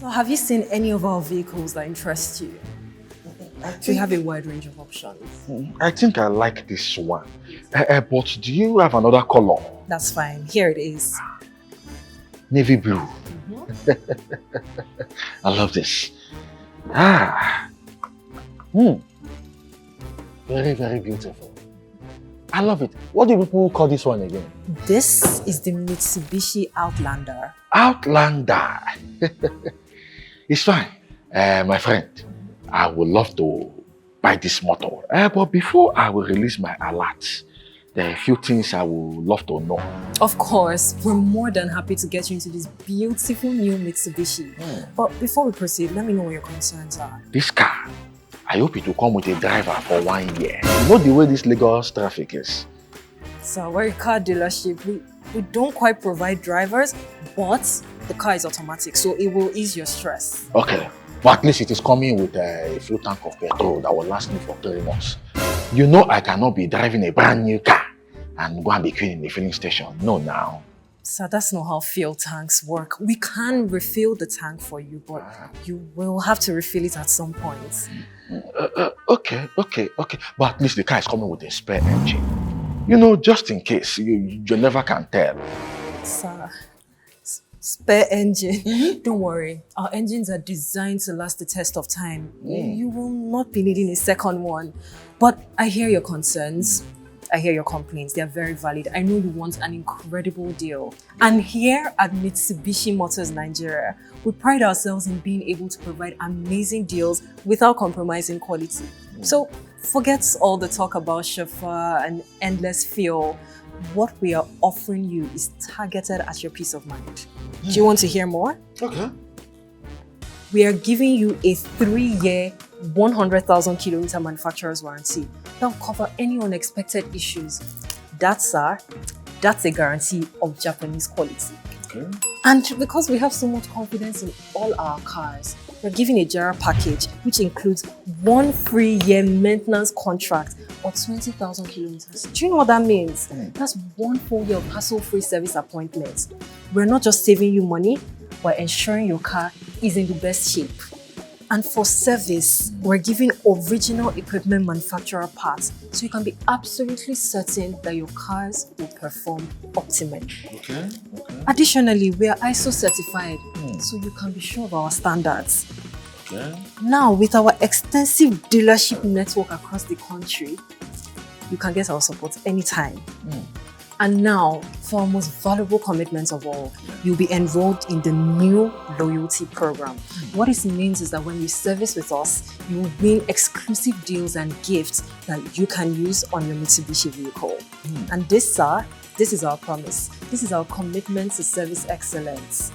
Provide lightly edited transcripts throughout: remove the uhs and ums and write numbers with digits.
Well, have you seen any of our vehicles that interest you? We have a wide range of options. I think I like this one. But do you have another color? That's fine. Here it is. Navy blue. I love this. Very, very beautiful. I love it. What do people call this one again? This is the Mitsubishi Outlander. Outlander. It's fine. My friend, I would love to buy this motor. But before I will release my alert, there are a few things I would love to know. Of course, we're more than happy to get you into this beautiful new Mitsubishi. But before we proceed, let me know what your concerns are. This car, I hope it will come with a driver for 1 year. You know the way this Lagos traffic is. So we're a car dealership. We don't quite provide drivers, but the car is automatic, so it will ease your stress. Okay, but at least it is coming with a full tank of petrol that will last me for 3 months. You know I cannot be driving a brand new car and go and be queuing in the filling station. No, now. So that's not how fuel tanks work. We can refill the tank for you, but you will have to refill it at some point. Okay. But at least the car is coming with a spare engine. You know, just in case, you never can tell. Sir, spare engine. Don't worry. Our engines are designed to last the test of time. You will not be needing a second one. But I hear your concerns. I hear your complaints. They are very valid. I know you want an incredible deal. And here at Mitsubishi Motors Nigeria, we pride ourselves in being able to provide amazing deals without compromising quality. So forget all the talk about chauffeur and endless fuel. What we are offering you is targeted at your peace of mind. Do you want to hear more? Okay. We are giving you a 3-year, 100,000 kilometer manufacturer's warranty that will cover any unexpected issues. That's a guarantee of Japanese quality. Okay. And because we have so much confidence in all our cars, we're giving a Jara package which includes 1 free-year maintenance contract or 20,000 kilometers. Do you know what that means? That's 1 full year of hassle-free service appointments. We're not just saving you money, we're ensuring your car is in the best shape. And for service, we're giving original equipment manufacturer parts so you can be absolutely certain that your cars will perform optimally. Okay. Additionally, we are ISO certified, so you can be sure of our standards. Okay. Now, with our extensive dealership network across the country, you can get our support anytime. And now, for our most valuable commitments of all, you'll be enrolled in the new loyalty program. What this means is that when you service with us, you will win exclusive deals and gifts that you can use on your Mitsubishi vehicle. And this is our promise. This is our commitment to service excellence.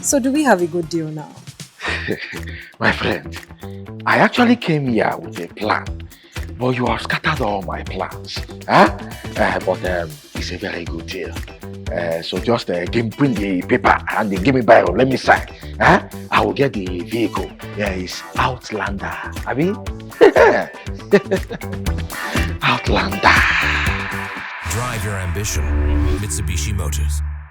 So do we have a good deal now? My friend, I actually came here with a plan, but you have scattered all my plans. But it's a very good deal. So just bring the paper and give me Bible. Let me sign. I will get the vehicle. It's Outlander. Abi? Outlander. Drive your ambition. Mitsubishi Motors.